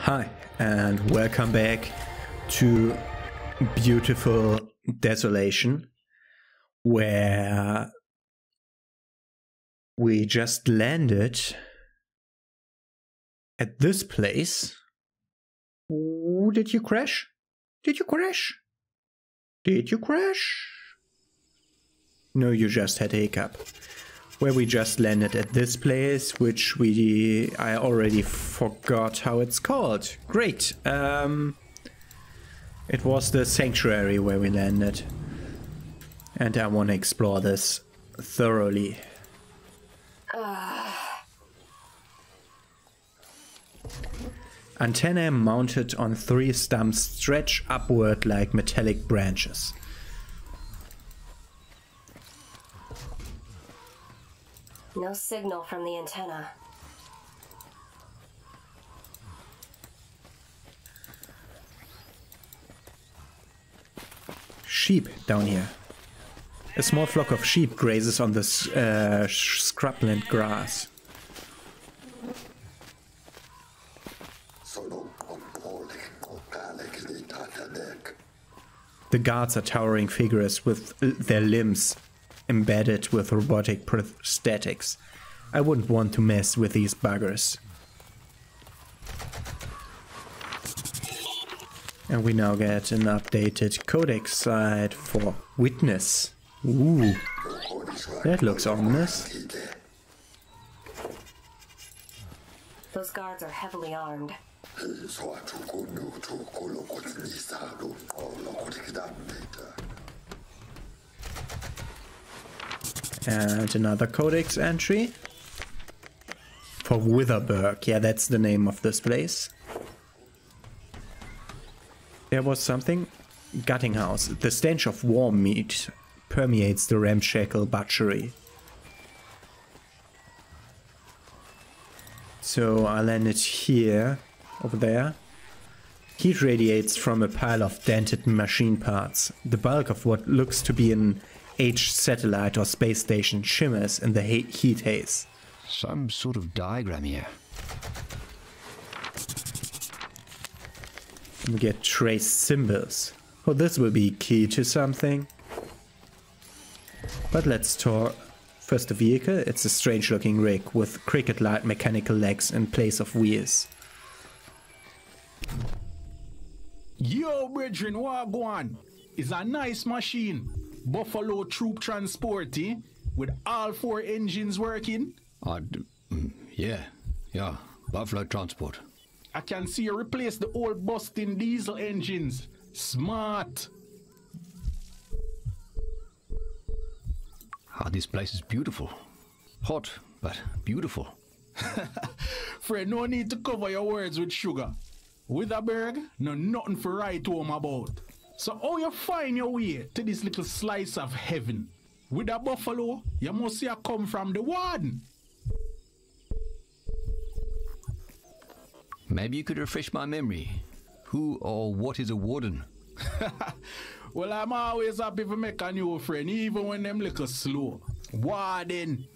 Hi, and welcome back to beautiful Desolation, where we just landed at this place. Ooh, did you crash? Did you crash? Did you crash? No, you just had a hiccup. Where we just landed at this place, which I already forgot how it's called. Great. It was the sanctuary where we landed. And I want to explore this thoroughly. Antennae mounted on 3 stumps stretch upward like metallic branches. No signal from the antenna. Sheep down here. A small flock of sheep grazes on this scrubland grass. The guards are towering figures with their limbs embedded with robotic prosthetics. I wouldn't want to mess with these buggers. And we now get an updated codex site for witness. Ooh, that looks ominous. Those guards are heavily armed. And another codex entry for Witherberg. Yeah, that's the name of this place. There was something. Gutting house. The stench of warm meat permeates the ramshackle butchery. So I landed here, over there. Heat radiates from a pile of dented machine parts. The bulk of what looks to be an aged satellite or space station shimmers in the heat haze. Some sort of diagram here. We get trace symbols. Oh, this will be key to something. But let's talk first the vehicle. It's a strange looking rig with cricket-like mechanical legs in place of wheels. Yo, brethren, wagwan is a nice machine. Buffalo troop transport, eh? With all 4 engines working. Yeah, Buffalo transport. I can see you replace the old busting diesel engines. Smart. This place is beautiful. Hot, but beautiful. Fred, no need to cover your words with sugar. Witherberg, nothing for write home about. So how you find your way to this little slice of heaven? With a buffalo, you must have come from the warden. Maybe you could refresh my memory. Who or what is a warden? Well, I'm always happy to make a new friend, even when them little slow. Warden,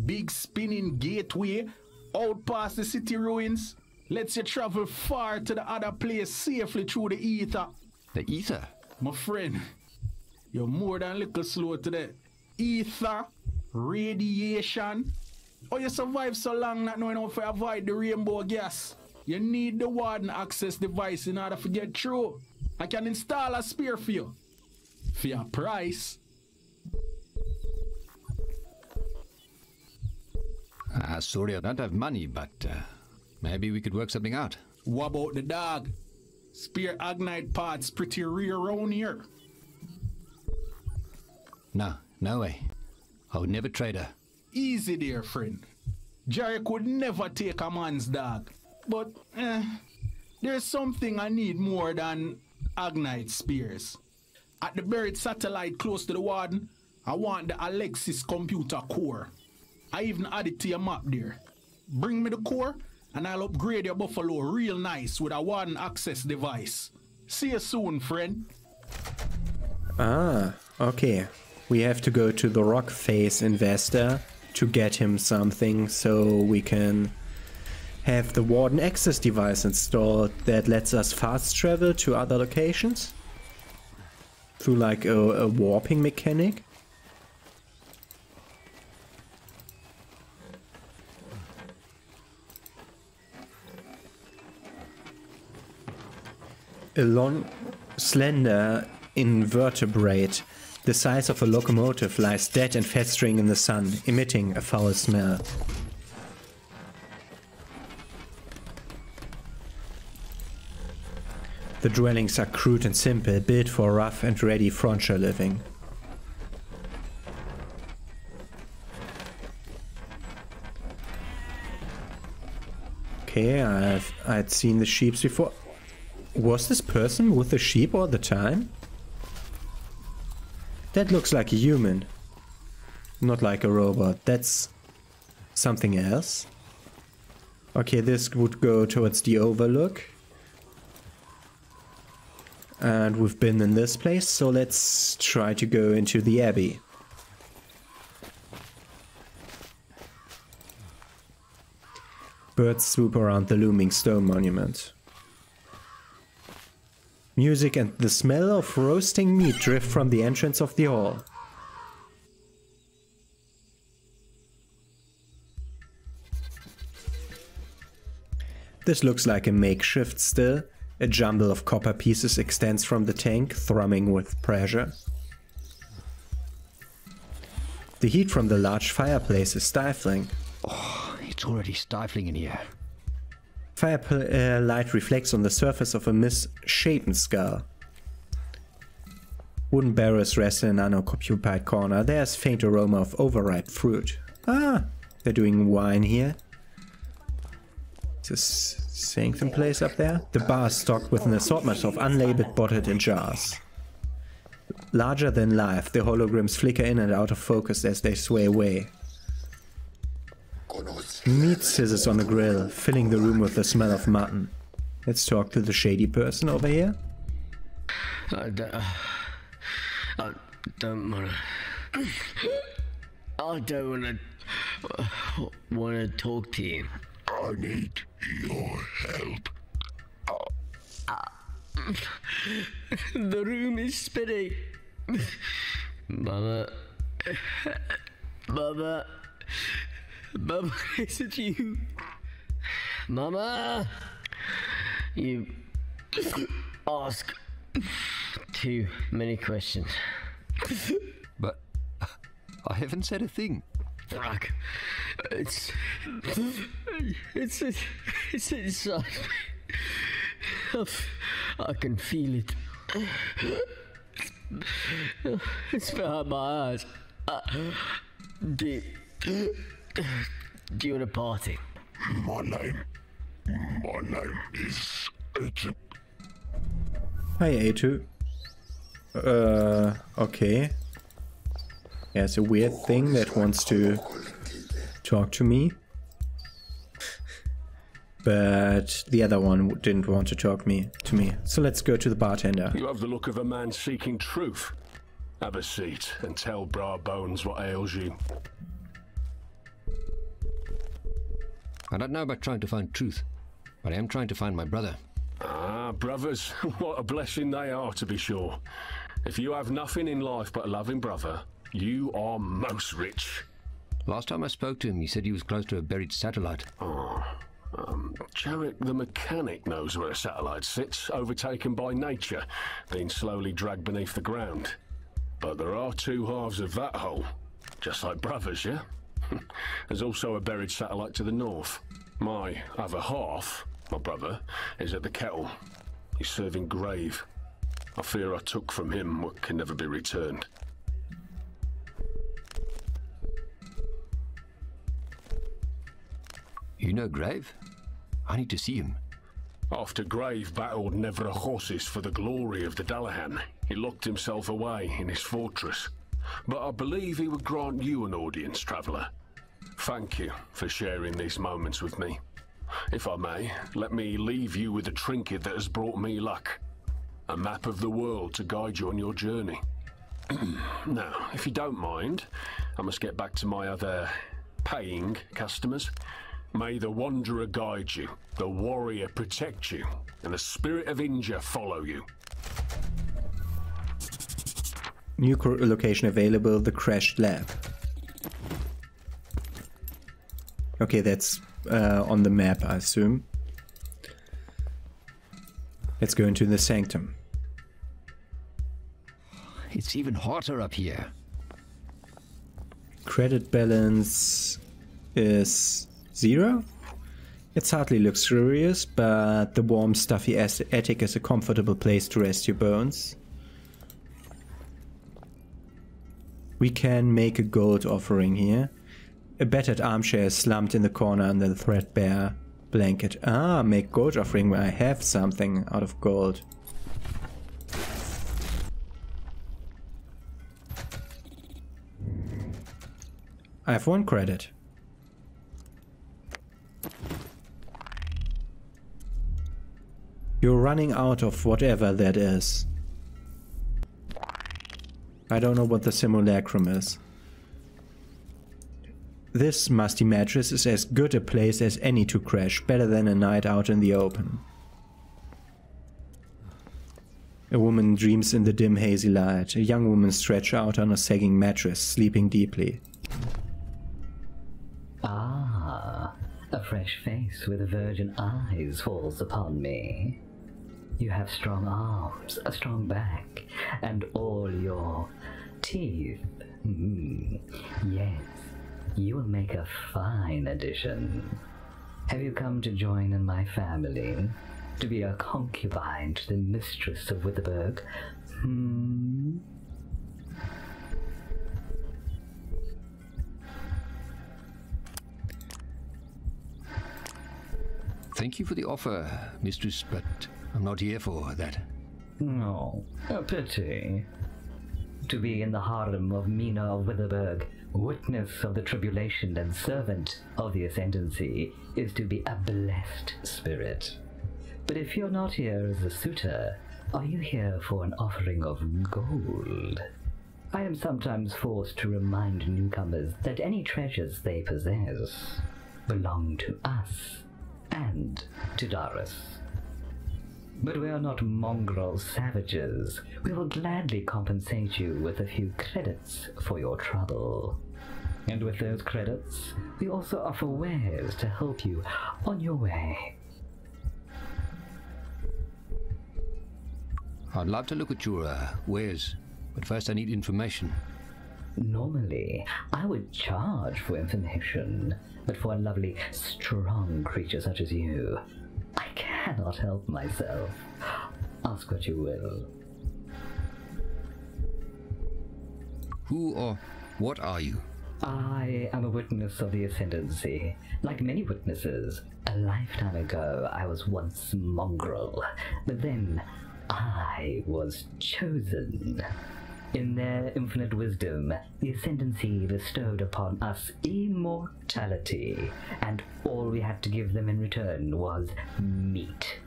big spinning gateway, out past the city ruins, lets you travel far to the other place safely through the ether. The ether? My friend, you're more than little slow today. Ether, radiation. Oh, you survive so long not knowing how to avoid the rainbow gas. You need the warden access device in order to get through. I can install a spear for you. For your price. Sorry, I don't have money, but maybe we could work something out. What about the dog? Spear agnite parts pretty rare around here. No way. I would never trade her. Easy there, friend. Jerry could never take a man's dog. But, there's something I need more than agnite spears. At the buried satellite close to the warden, I want the Alexis computer core. I even added to your map there. Bring me the core, and I'll upgrade your buffalo real nice with a warden access device. See you soon, friend. Ah, okay. We have to go to the rock face investor to get him something so we can have the Warden access device installed that lets us fast travel to other locations through like a warping mechanic. A long, slender invertebrate the size of a locomotive lies dead and festering in the sun, emitting a foul smell. The dwellings are crude and simple, built for rough and ready frontier living. Okay, I'd seen the sheep before. Was this person with the sheep all the time? That looks like a human. Not like a robot. That's something else. Okay, this would go towards the overlook. And we've been in this place, so let's try to go into the abbey. Birds swoop around the looming stone monument. Music and the smell of roasting meat drift from the entrance of the hall. This looks like a makeshift still. A jumble of copper pieces extends from the tank, thrumming with pressure. The heat from the large fireplace is stifling. Oh, it's already stifling in here. Firelight reflects on the surface of a misshapen skull. Wooden barrels rest in an unoccupied corner. There's faint aroma of overripe fruit. Ah, they're doing wine here. Is this sanctum place up there? The bar is stocked with an assortment of unlabeled bottled in jars. Larger than life, the holograms flicker in and out of focus as they sway away. Meat sizzles on the grill, filling the room with the smell of mutton. Let's talk to the shady person over here. I don't wanna talk to you. I need your help. The room is spinning. Mama, is it you? Mama, you ask too many questions. But I haven't said a thing. Fuck. It's inside me. I can feel it. It's behind my eyes. Do you want a party? My name is Agent. Hi, A2. Okay. Yeah, it's a weird thing that wants to talk to me. But the other one didn't want to talk to me. So let's go to the bartender. You have the look of a man seeking truth. Have a seat and tell Bra Bones what ails you. I don't know about trying to find truth, but I am trying to find my brother. Ah, brothers, what a blessing they are, to be sure. If you have nothing in life but a loving brother, you are most rich. Last time I spoke to him, he said he was close to a buried satellite. Jarek the mechanic knows where a satellite sits, overtaken by nature, being slowly dragged beneath the ground. But there are two halves of that hole, just like brothers, yeah? There's also a buried satellite to the north. My other half, my brother, is at the kettle. He's serving grave. I fear I took from him what can never be returned. You know Grave? I need to see him. After Grave battled Nevra horses for the glory of the Dalahan, he locked himself away in his fortress. But I believe he would grant you an audience, traveller. Thank you for sharing these moments with me. If I may, let me leave you with a trinket that has brought me luck. A map of the world to guide you on your journey. Now, if you don't mind, I must get back to my other paying customers. May the Wanderer guide you, the Warrior protect you, and the Spirit of Inja follow you. New location available, the crashed lab. Okay, that's on the map, I assume. Let's go into the sanctum. It's even hotter up here. Credit balance is 0. It's hardly luxurious, but the warm, stuffy attic is a comfortable place to rest your bones. We can make a gold offering here. A battered armchair is slumped in the corner under the threadbare blanket. Ah, make gold offering where I have something out of gold. I have 1 credit. You're running out of whatever that is. I don't know what the simulacrum is. This musty mattress is as good a place as any to crash, better than a night out in the open. A woman dreams in the dim hazy light. A young woman stretched out on a sagging mattress, sleeping deeply. Ah, a fresh face with virgin eyes falls upon me. You have strong arms, a strong back, and all your teeth. Yes, you will make a fine addition. Have you come to join in my family? To be a concubine to the mistress of Witherberg? Thank you for the offer, mistress, but I'm not here for that. Oh, a pity. To be in the harem of Mina of Witherberg, witness of the tribulation and servant of the ascendancy, is to be a blessed spirit. But if you're not here as a suitor, are you here for an offering of gold? I am sometimes forced to remind newcomers that any treasures they possess belong to us and to Darius. But we are not mongrel savages. We will gladly compensate you with a few credits for your trouble. And with those credits, we also offer wares to help you on your way. I'd love to look at your wares, but first I need information. Normally, I would charge for information, but for a lovely, strong creature such as you, I cannot help myself. Ask what you will. Who or what are you? I am a witness of the ascendancy. Like many witnesses, a lifetime ago I was once mongrel, but then I was chosen. In their infinite wisdom, the ascendancy bestowed upon us immortality, and all we had to give them in return was meat.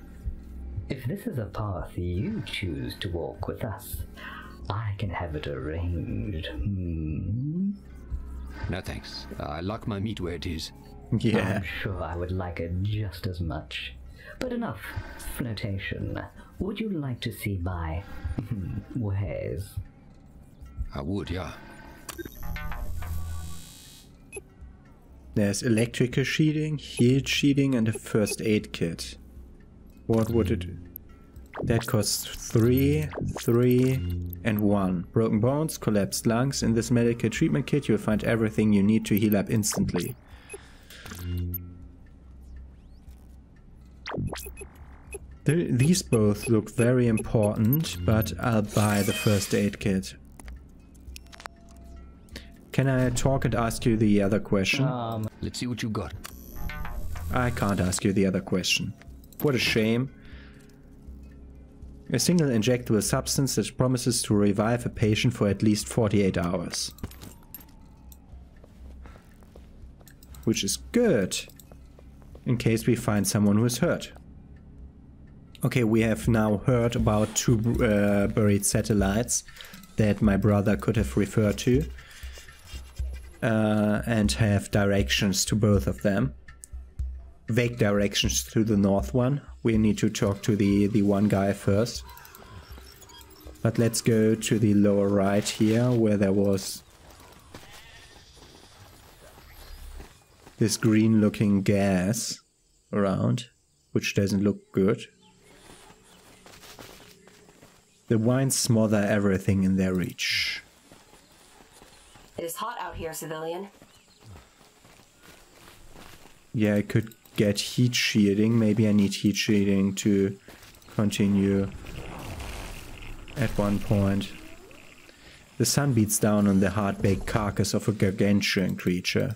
If this is a path you choose to walk with us, I can have it arranged. No thanks. I like my meat where it is. Yeah. I'm sure I would like it just as much. But enough flirtation. Would you like to see my wares? I would, yeah. There's electrical sheeting, heat sheeting, and a first aid kit. What would it... That costs 3, 3, and 1. Broken bones, collapsed lungs. In this medical treatment kit you'll find everything you need to heal up instantly. These both look very important, but I'll buy the first aid kit. Can I talk and ask you the other question? Let's see what you got. I can't ask you the other question. What a shame. A single injectable substance that promises to revive a patient for at least 48 hours. Which is good, in case we find someone who is hurt. Okay, we have now heard about 2 buried satellites that my brother could have referred to. And have directions to both of them. vague directions to the north one. We need to talk to the one guy first. But let's go to the lower right here, where there was this green looking gas around, which doesn't look good. The vines smother everything in their reach. It is hot out here, civilian. Yeah, I could get heat shielding. Maybe I need heat shielding to continue at one point. The sun beats down on the hard-baked carcass of a gargantuan creature.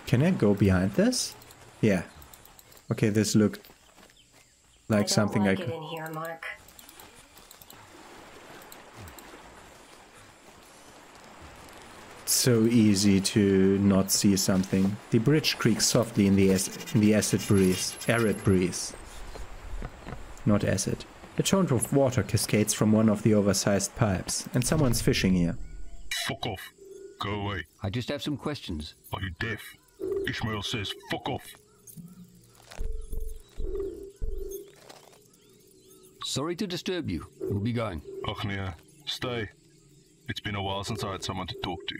Can I go behind this? Yeah. Okay, this looked like something I could. In here, Mark. So easy to not see something. The bridge creaks softly in the arid breeze. Not acid. A torrent of water cascades from one of the oversized pipes, and someone's fishing here. Fuck off. Go away. I just have some questions. Are you deaf? Ishmael says fuck off. Sorry to disturb you. We'll be going. Achnia, stay. It's been a while since I had someone to talk to.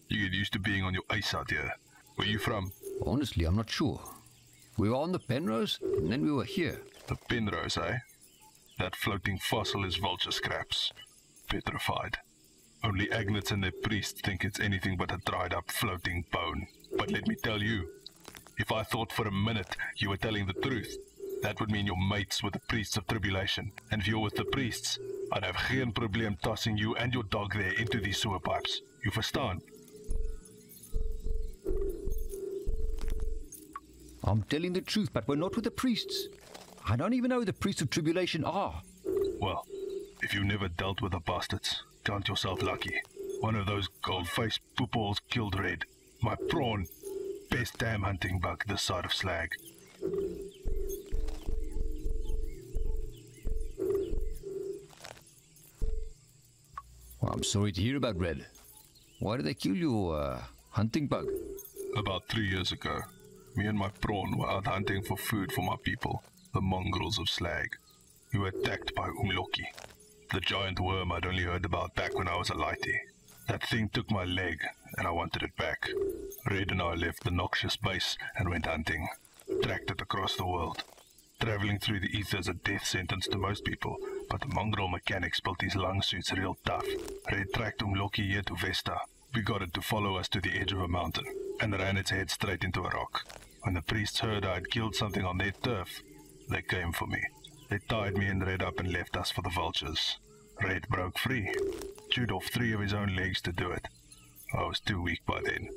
You get used to being on your ace out here. Where you from? Honestly, I'm not sure. We were on the Penrose, and then we were here. The Penrose, eh? That floating fossil is vulture scraps. Petrified. Only Agnets and their priests think it's anything but a dried up floating bone. But let me tell you, if I thought for a minute you were telling the truth, that would mean you're mates with the priests of tribulation. And if you're with the priests, I'd have geen probleem tossing you and your dog there into these sewer pipes. You verstaan? I'm telling the truth, but we're not with the priests. I don't even know who the priests of tribulation are. Well, if you never dealt with the bastards, count yourself lucky. One of those gold-faced poopholes killed Red. My prawn. Best damn hunting bug this side of Slag. Well, I'm sorry to hear about Red. Why did they kill your hunting bug? About 3 years ago, me and my prawn were out hunting for food for my people, the mongrels of Slag. We were attacked by Umloki, the giant worm I'd only heard about back when I was a lighty. That thing took my leg, and I wanted it back. Red and I left the noxious base and went hunting. Tracked it across the world. Traveling through the ether is a death sentence to most people, but the mongrel mechanics built these lung suits real tough. Red tracked Umloki here to Vesta. We got it to follow us to the edge of a mountain, and ran its head straight into a rock. When the priests heard I had killed something on their turf, they came for me. They tied me and Red up and left us for the vultures. Red broke free. Chewed off 3 of his own legs to do it. I was too weak by then.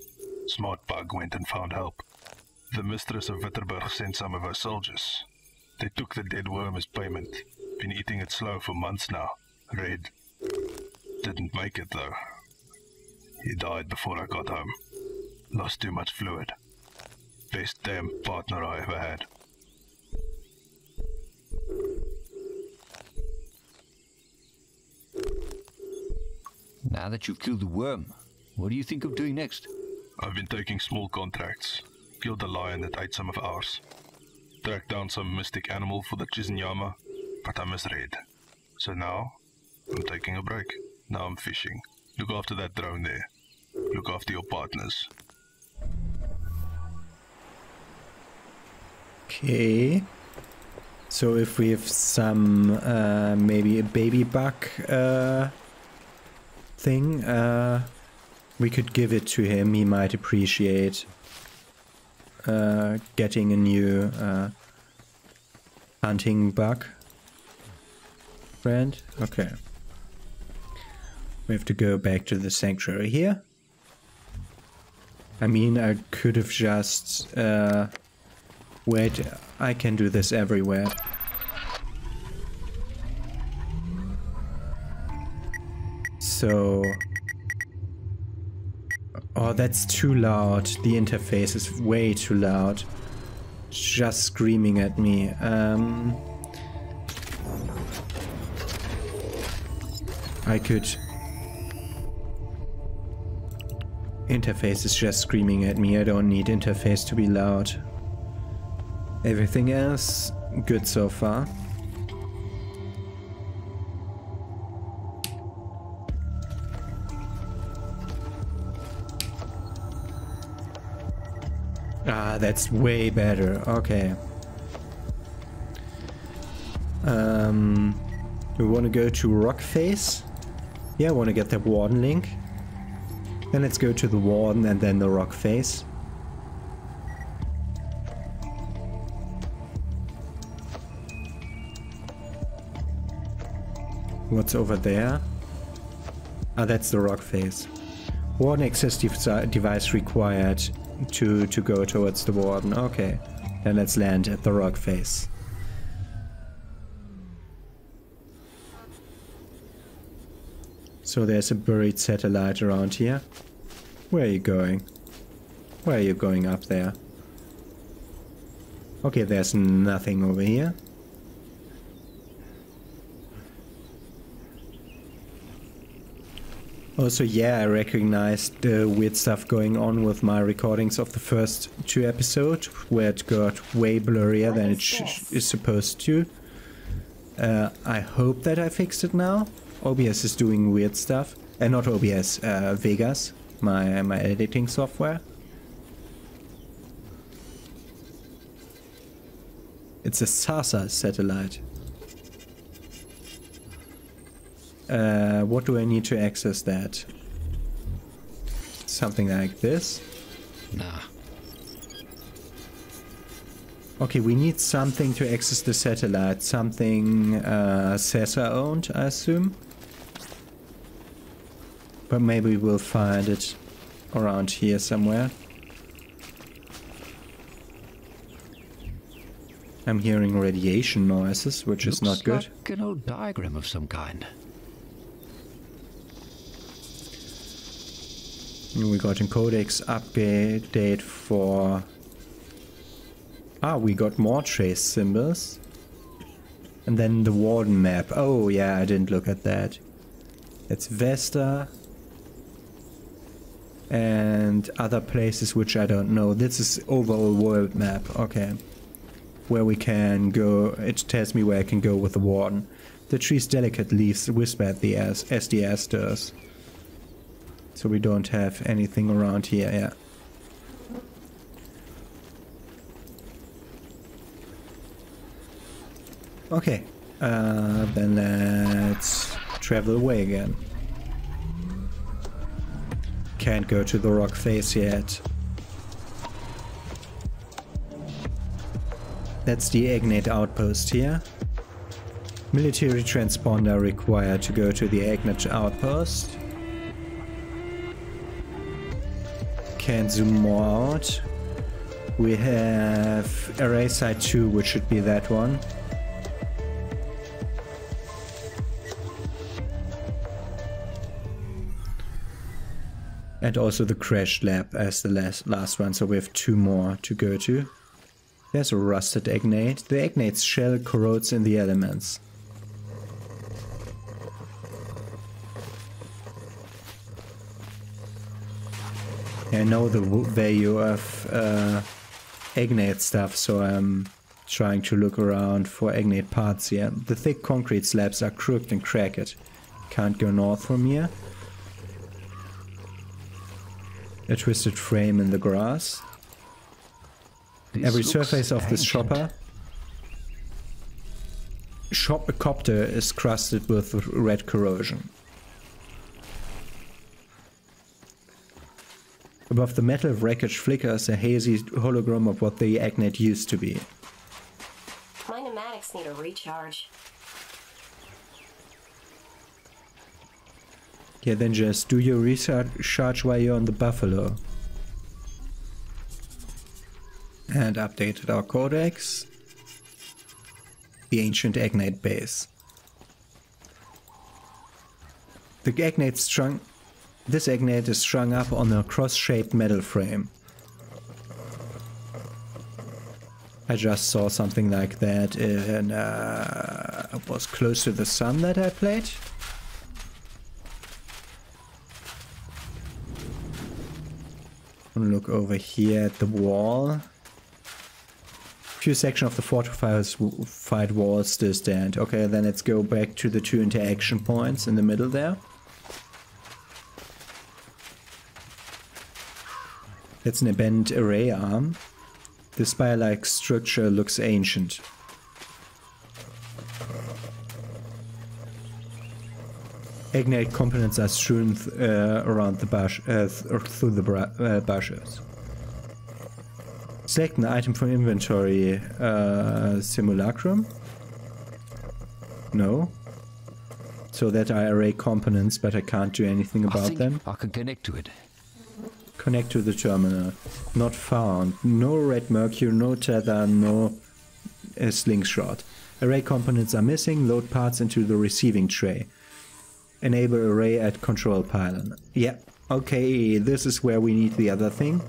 Smart bug went and found help. The mistress of Witherberg sent some of her soldiers. They took the dead worm as payment. Been eating it slow for months now. Red didn't make it though. He died before I got home. Lost too much fluid. Best damn partner I ever had. Now that you've killed the worm, what do you think of doing next? I've been taking small contracts. Killed a lion that ate some of ours. Tracked down some mystic animal for the Chizinyama, but I misread. So now, I'm taking a break. Now I'm fishing. Look after that drone there. Look after your partners. Okay. So if we have some, maybe a baby bug thing, we could give it to him. He might appreciate getting a new hunting bug friend. Okay. We have to go back to the sanctuary here. I mean, I could have just... wait, I can do this everywhere. So... Oh, that's too loud. The interface is way too loud. just screaming at me. I could... Interface is just screaming at me. I don't need interface to be loud. Everything else, good so far. Ah, that's way better. Okay. We want to go to rock face. Yeah, I want to get the warden link. Then let's go to the warden and then the rock face. What's over there? Ah, that's the rock face. Warden access device required to go towards the warden. Okay, then let's land at the rock face. So there's a buried satellite around here. Where are you going? Where are you going up there? Okay, there's nothing over here. Also, yeah, I recognized the weird stuff going on with my recordings of the first 2 episodes, where it got way blurrier than it is supposed to. I hope that I fixed it now. OBS is doing weird stuff. Not OBS, Vegas, my editing software. It's a SASA satellite. What do I need to access that? Something like this? Nah. Okay, we need something to access the satellite. Something SASA owned, I assume. But maybe we'll find it around here somewhere. I'm hearing radiation noises, which is not good. Like an old diagram of some kind. We got a codex update for... Ah, we got more trace symbols. And then the warden map. Oh yeah, I didn't look at that. It's Vesta. And other places which I don't know. This is overall world map. Okay. Where we can go. It tells me where I can go with the warden. The tree's delicate leaves whisper at the air as the air stirs. So we don't have anything around here, yeah. Okay, then let's travel away again. Can't go to the rock face yet. That's the Agnate outpost here. Military transponder required to go to the Agnate outpost. Can't zoom more out. We have array site 2, which should be that one. And also the crashed lab as the last one, so we have 2 more to go to. There's a rusted Agnate. The Agnate's shell corrodes in the elements. I know the value of Agnate stuff, so I'm trying to look around for Agnate parts here. The thick concrete slabs are crooked and cracked. Can't go north from here. A twisted frame in the grass. Every surface of this copter is crusted with red corrosion. Above the metal wreckage flickers a hazy hologram of what the Agnate used to be. My pneumatics need a recharge. Yeah, then just do your recharge while you're on the Buffalo. And updated our codex. The ancient Agnate base. The Agnate's strung... This Agnate is strung up on a cross-shaped metal frame. I just saw something like that in it was close to the sun that I played. Look over here at the wall. Few sections of the fortified walls still stand. Okay, then let's go back to the 2 interaction points in the middle there. That's an abandoned array arm. The spire-like structure looks ancient. Agnate components are strewn around the bush, through the bushes. Select an item from inventory. Simulacrum? No. So that are array components, but I can't do anything about them. I can connect to it. Connect to the terminal. Not found. No red mercury, no tether, no slingshot. Array components are missing. Load parts into the receiving tray. Enable array at control pylon. Yeah, okay, this is where we need the other thing.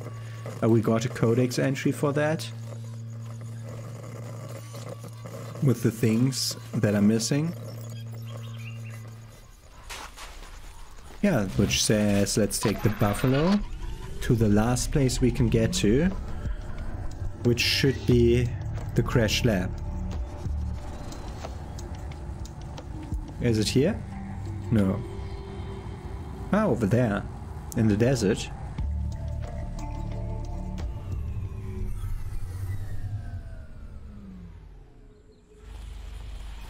We got a codex entry for that. With the things that are missing. Yeah, which says let's take the buffalo to the last place we can get to. Which should be the crash lab. Is it here? No. Ah, over there. In the desert.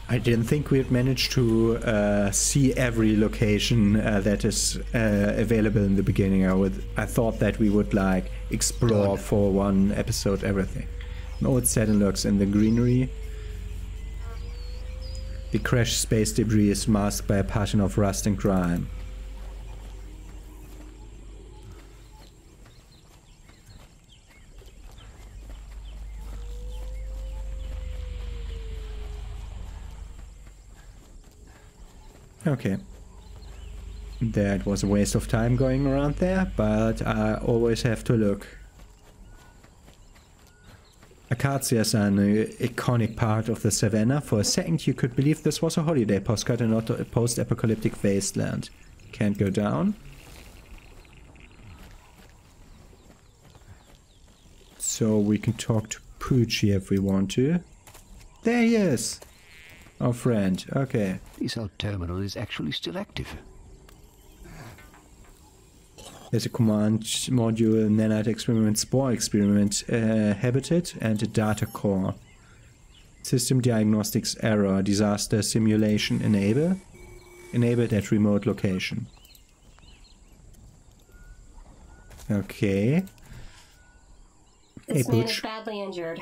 I didn't think we'd managed to see every location that is available in the beginning. I thought that we would like explore for one episode everything. An old saddle lurks in the greenery. The crashed space debris is masked by a pattern of rust and grime. Okay. That was a waste of time going around there, but I always have to look. Acacias are an iconic part of the savannah. For a second you could believe this was a holiday postcard and not a post-apocalyptic wasteland. Can't go down. So we can talk to Poochie if we want to. There he is! Our friend, okay. This old terminal is actually still active. There's a command module, nanite experiment, spore experiment, habitat, and a data core. System diagnostics error, disaster simulation enable. Enabled at remote location. Okay. This man is badly injured.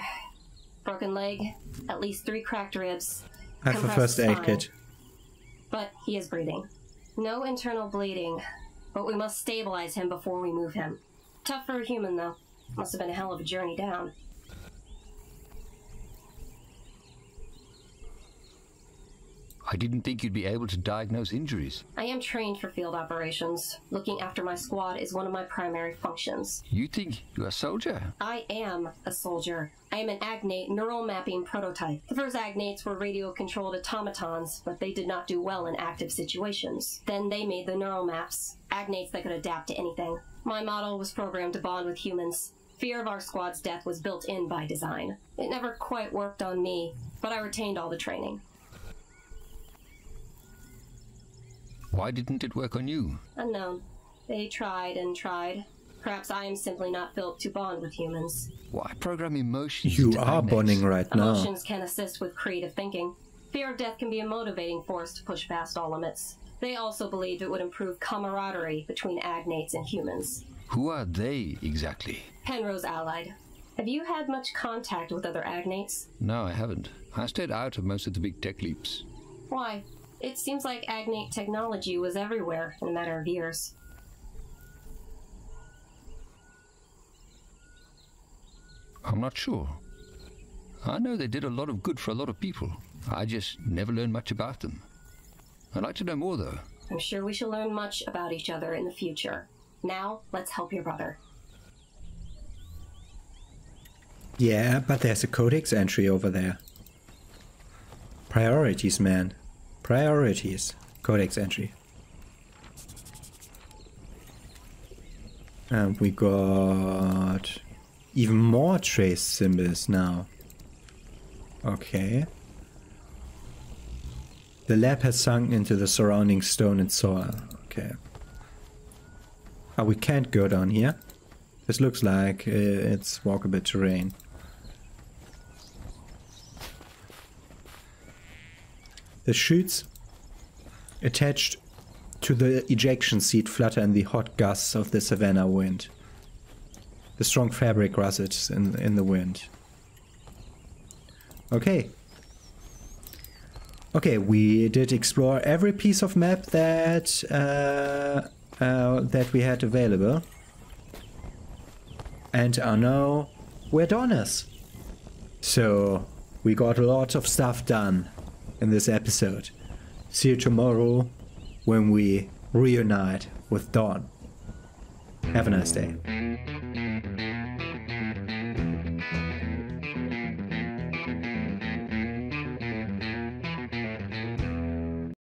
Broken leg, at least 3 cracked ribs. I have a first aid kit. But he is breathing. No internal bleeding. But we must stabilize him before we move him. Tough for a human, though. Must have been a hell of a journey down. I didn't think you'd be able to diagnose injuries. I am trained for field operations. Looking after my squad is one of my primary functions. You think you're a soldier? I am a soldier. I am an agnate neural mapping prototype. The first agnates were radio-controlled automatons, but they did not do well in active situations. Then they made the neural maps, agnates that could adapt to anything. My model was programmed to bond with humans. Fear of our squad's death was built in by design. It never quite worked on me, but I retained all the training. Why didn't it work on you? Unknown. They tried and tried. Perhaps I am simply not built to bond with humans. Why program emotions? You are bonding right now. Emotions can assist with creative thinking. Fear of death can be a motivating force to push past all limits. They also believed it would improve camaraderie between agnates and humans. Who are they, exactly? Penrose allied. Have you had much contact with other agnates? No, I haven't. I stayed out of most of the big tech leaps. Why? It seems like agnate technology was everywhere in a matter of years. I'm not sure. I know they did a lot of good for a lot of people. I just never learned much about them. I'd like to know more, though. I'm sure we shall learn much about each other in the future. Now, let's help your brother. Yeah, but there's a codex entry over there. Priorities, man. Priorities. Codex entry. And we got even more trace symbols now. Okay. The lab has sunk into the surrounding stone and soil. Okay. Oh, we can't go down here. This looks like it's walkable terrain. The chutes attached to the ejection seat flutter in the hot gusts of the savanna wind. The strong fabric rustles in the wind. Okay. Okay, we did explore every piece of map that that we had available. And are now where Dawn is. So we got a lot of stuff done in this episode. See you tomorrow when we reunite with Dawn. Have a nice day.